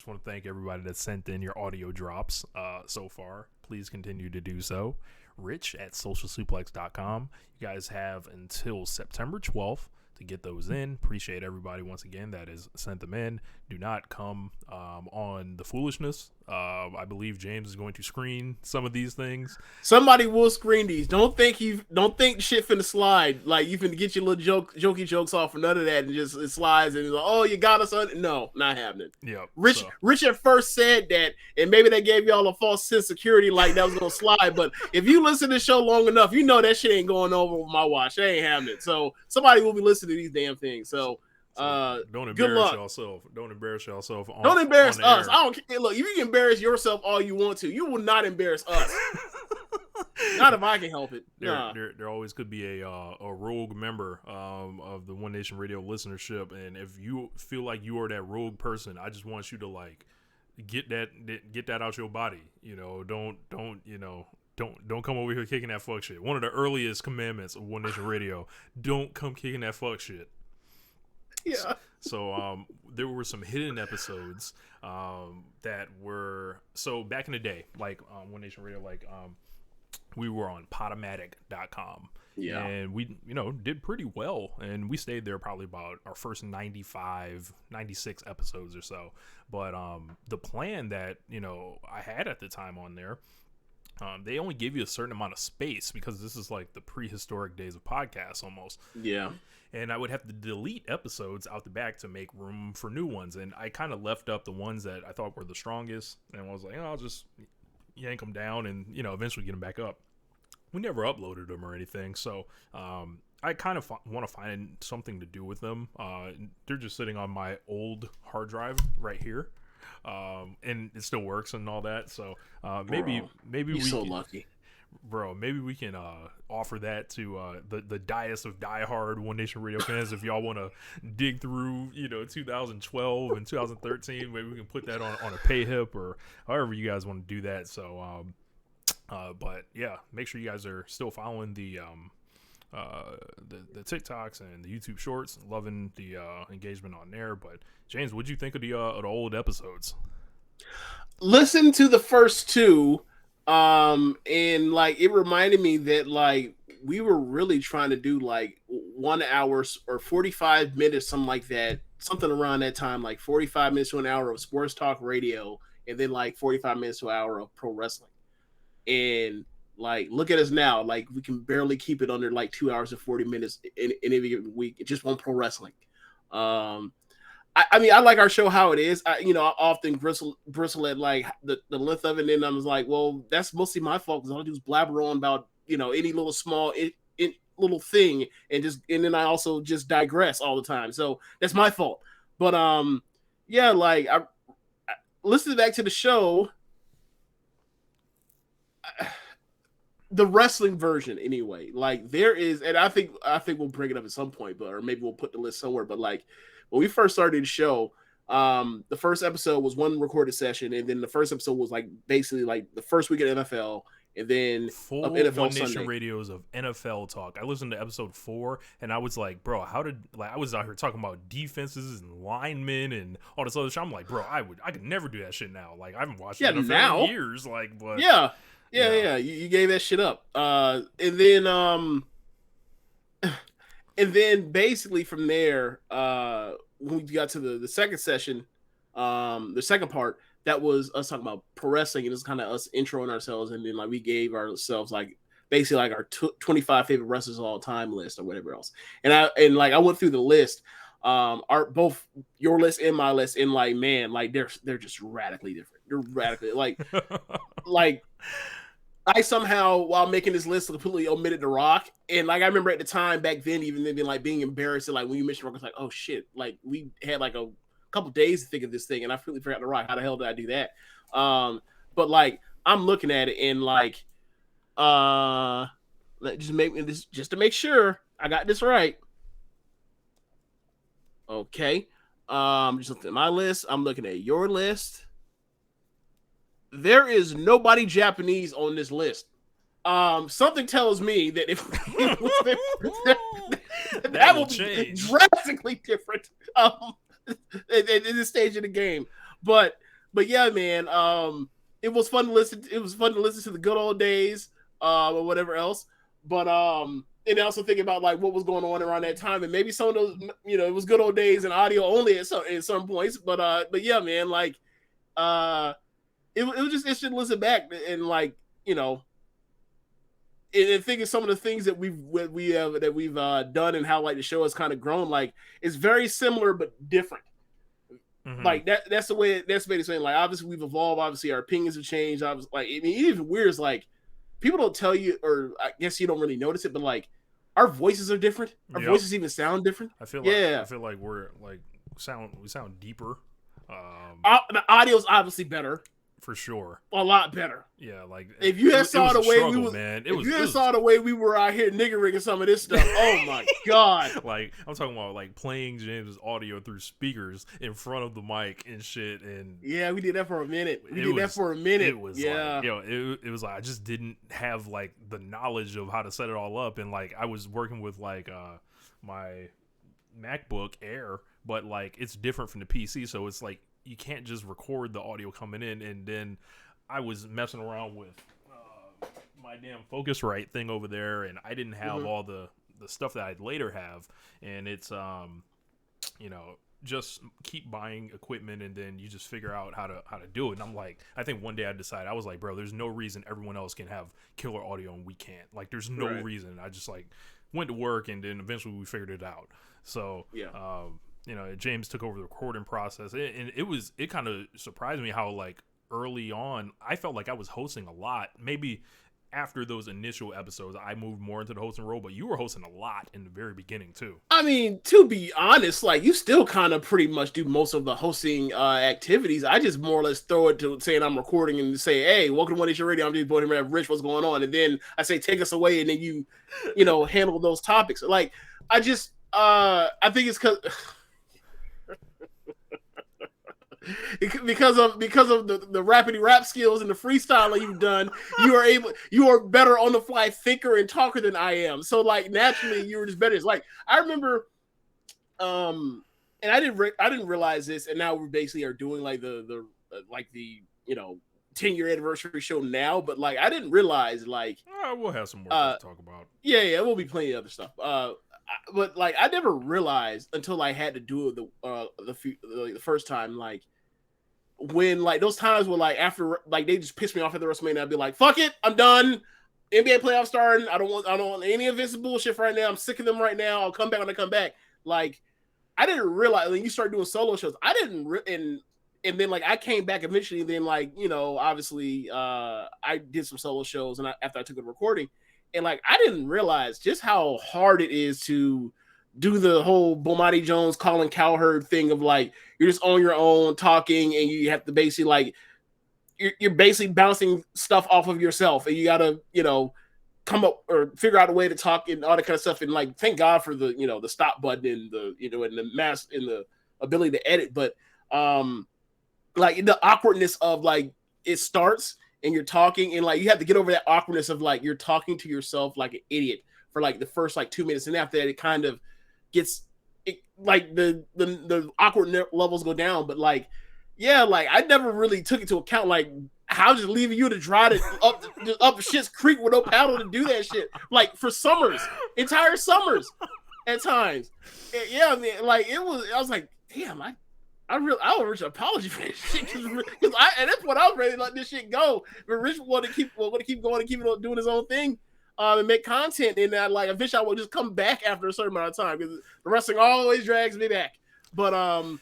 just want to thank everybody that sent in your audio drops so far. Please continue to do so. Rich at socialsuplex.com. You guys have until September 12th to get those in. Appreciate everybody once again that has sent them in. Do not come on the foolishness. I believe James is going to screen some of these things. Somebody will screen these. Don't think shit finna slide. Like you finna get your little jokey jokes off or none of that, and just it slides and it's like, oh, you got us on. No, not happening. Yeah. Rich at first said that, and maybe they gave y'all a false sense of security, like that was gonna slide. But if you listen to the show long enough, you know that shit ain't going over with my watch. That ain't happening. So somebody will be listening to these damn things. So don't embarrass yourself. Don't embarrass yourself. Don't embarrass us. I don't care. Look, if you can embarrass yourself all you want to, you will not embarrass us. Not if I can help it. There always could be a rogue member of the One Nation Radio listenership, and if you feel like you are that rogue person, I just want you to like get that out your body. You know, don't come over here kicking that fuck shit. One of the earliest commandments of One Nation Radio: don't come kicking that fuck shit. Yeah. So there were some hidden episodes that were back in the day, like One Nation Radio, like we were on Podomatic.com. Yeah. And we, did pretty well. And we stayed there probably about our first 95, 96 episodes or so. But the plan that, I had at the time on there, they only give you a certain amount of space because this is like the prehistoric days of podcasts almost. Yeah. And I would have to delete episodes out the back to make room for new ones. And I kind of left up the ones that I thought were the strongest. And I was like, I'll just yank them down and, eventually get them back up. We never uploaded them or anything. So I kind of want to find something to do with them. They're just sitting on my old hard drive right here. And it still works and all that. So maybe you're so lucky. Bro, maybe we can offer that to the diest of diehard One Nation Radio fans. If y'all want to dig through, 2012 and 2013, maybe we can put that on a pay hip or however you guys want to do that. So, but yeah, make sure you guys are still following the TikToks and the YouTube Shorts. Loving the engagement on there. But James, what'd you think of the old episodes? Listen to the first two. And like it reminded me that like we were really trying to do like 1 hour or 45 minutes, something like that, something around that time, like 45 minutes to an hour of sports talk radio, and then like 45 minutes to an hour of pro wrestling. And like, look at us now, like we can barely keep it under like 2 hours and 40 minutes in any given week. It just won't pro wrestling. I mean, I like our show how it is. I often bristle at like the length of it, and then I was like, well, that's mostly my fault because all I do is blabber on about any little small little thing, and then I also just digress all the time. So that's my fault. But yeah, like I listened back to the show, the wrestling version anyway. Like there is, and I think we'll bring it up at some point, or maybe we'll put the list somewhere. But like, when we first started the show, the first episode was one recorded session, and then the first episode was like basically like the first week of NFL, and then full NFL One Nation Sunday. Radios of NFL talk. I listened to episode 4, and I was like, bro, I was out here talking about defenses and linemen and all this other shit. I'm like, bro, I could never do that shit now. Like I haven't watched NFL now in years. Like, but yeah. You gave that shit up, and then basically from there, when we got to the second session, the second part, that was us talking about pro wrestling, and it's kind of us introing ourselves, and then like we gave ourselves like basically like our 25 favorite wrestlers of all time list or whatever else. And I went through the list, both your list and my list, and like man, like they're just radically different. They're radically like I somehow, while making this list, completely omitted The Rock. And like I remember at the time back then, even then being like being embarrassed, and like when you mentioned Rock, I was like, oh shit, like we had like a couple days to think of this thing, and I completely forgot The Rock. How the hell did I do that? But like I'm looking at it and like just to make sure I got this right. Okay. Just looking at my list. I'm looking at your list. There is nobody Japanese on this list. Something tells me that if that will be drastically different in this stage of the game. But but yeah, man, it was fun to listen. It was fun to listen to the good old days, or whatever else. But and also thinking about like what was going on around that time, and maybe some of those, it was good old days and audio only at some points. But yeah, man, like it was just interesting to listen back and like and thinking some of the things that we've done and how like the show has kind of grown. Like it's very similar but different. Like that's the way it's saying. Like obviously we've evolved. Obviously our opinions have changed. I was like, I mean, even weird is like people don't tell you, or I guess you don't really notice it, but like our voices are different. Our voices even sound different. I feel like we're like we sound deeper. The audio's obviously better. For sure, a lot better. Yeah, like if you had saw the way we were, if you had saw the way we were out here niggering some of this stuff, oh my god! Like I'm talking about like playing James's audio through speakers in front of the mic and shit. And yeah, we did that for a minute. It was like, it was like I just didn't have like the knowledge of how to set it all up, and like I was working with like my MacBook Air, but like it's different from the PC, so it's like you can't just record the audio coming in. And then I was messing around with my damn Focusrite thing over there, and I didn't have all the stuff that I'd later have. And it's just keep buying equipment, and then you just figure out how to do it. And I'm like, I think one day I decided, I was like, bro, there's no reason everyone else can have killer audio and we can't. Like there's no reason. I just like went to work, and then eventually we figured it out. So James took over the recording process, and it kind of surprised me how like early on I felt like I was hosting a lot. Maybe after those initial episodes I moved more into the hosting role, but you were hosting a lot in the very beginning too. I mean, to be honest, like you still kind of pretty much do most of the hosting activities. I just more or less throw it to saying I'm recording and say, hey, welcome to One Nation Radio, I'm just boarding Rich, what's going on? And then I say take us away, and then you handle those topics. Like I just I think it's because of the rapidy rap skills and the freestyling you've done, you are better on the fly thinker and talker than I am. So like naturally you were just better. It's like I remember, and I didn't realize this, and now we basically are doing like the 10-year anniversary show now, but like I didn't realize like we'll have some more stuff to talk about. Yeah, we'll be plenty of other stuff. But like I never realized until I had to do it the first time, like when like those times were like after like they just pissed me off at the WrestleMania, I'd be like, fuck it, I'm done. NBA playoffs starting. I don't want any of this bullshit right now. I'm sick of them right now. I'll come back when I come back. Like I didn't realize when you start doing solo shows, I didn't and then like I came back eventually. Then like obviously I did some solo shows, and after I took the recording, and like I didn't realize just how hard it is to do the whole Bomani Jones, Colin Cowherd thing of like you're just on your own talking, and you have to basically like you're basically bouncing stuff off of yourself, and you gotta come up or figure out a way to talk and all that kind of stuff. And like thank God for the the stop button and the and the mass and the ability to edit, but like the awkwardness of like it starts and you're talking, and like you have to get over that awkwardness of like you're talking to yourself like an idiot for like the first like 2 minutes, and after that it kind of gets like the awkward levels go down. But like like I never really took into account like how just leaving you to drive it up Shit's Creek with no paddle to do that shit like for entire summers at times. Yeah, I mean, like I was like, damn, I owe Rich an apology for this shit because at this point I was ready to let this shit go, but Rich wanted to keep going and keep doing his own thing and make content. And that like eventually I will just come back after a certain amount of time because the wrestling always drags me back. But I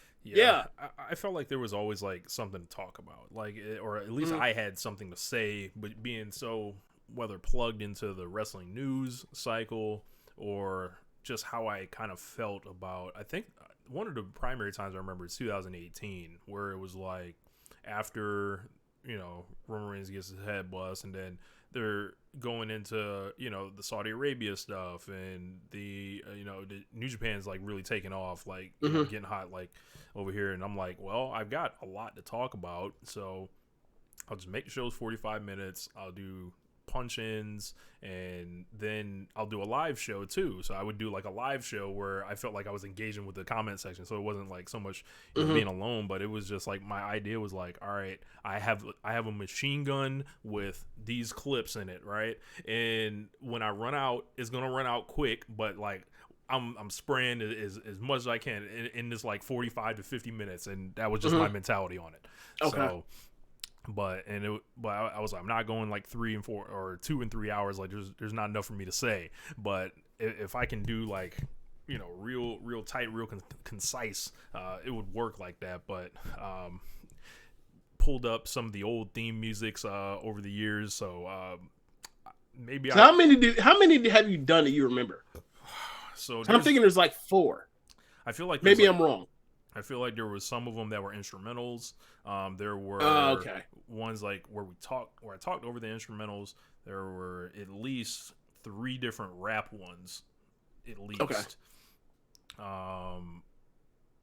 felt like there was always like something to talk about, like or at least I had something to say. But being so whether plugged into the wrestling news cycle or just how I kind of felt about, I think one of the primary times I remember is 2018, where it was like after Roman Reigns gets his head bust, and then they're going into the Saudi Arabia stuff, and the the New Japan's like really taking off, like getting hot like over here, and I'm like, well, I've got a lot to talk about, so I'll just make the shows 45 minutes. I'll do punch-ins, and then I'll do a live show too. So I would do like a live show where I felt like I was engaging with the comment section. So it wasn't like so much being alone, but it was just like my idea was like, all right, I have a machine gun with these clips in it, right? And when I run out, it's gonna run out quick, but like I'm spraying as much as I can in this like 45 to 50 minutes, and that was just my mentality on it. Okay. So, but I was like, I'm not going like 3 and 4 or 2 and 3 hours. Like there's not enough for me to say. But if I can do like, you know, real tight, real concise, it would work like that. But pulled up some of the old theme musics over the years, so maybe. So how many have you done that you remember? So I'm thinking there's like 4. I feel like maybe I'm wrong. I feel like there was some of them that were instrumentals. There were ones like where I talked over the instrumentals. There were at least 3 different rap ones, at least. Okay.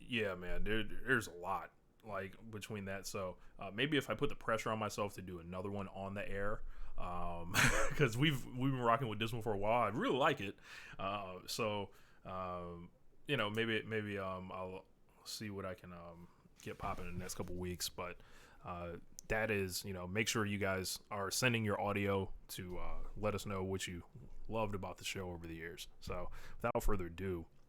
Yeah, man, there's a lot like between that. So maybe if I put the pressure on myself to do another one on the air, because we've been rocking with this one for a while. I really like it. You know, maybe I'll see what I can get popping in the next couple weeks. But that is, you know, make sure you guys are sending your audio to let us know what you loved about the show over the years. So without further ado,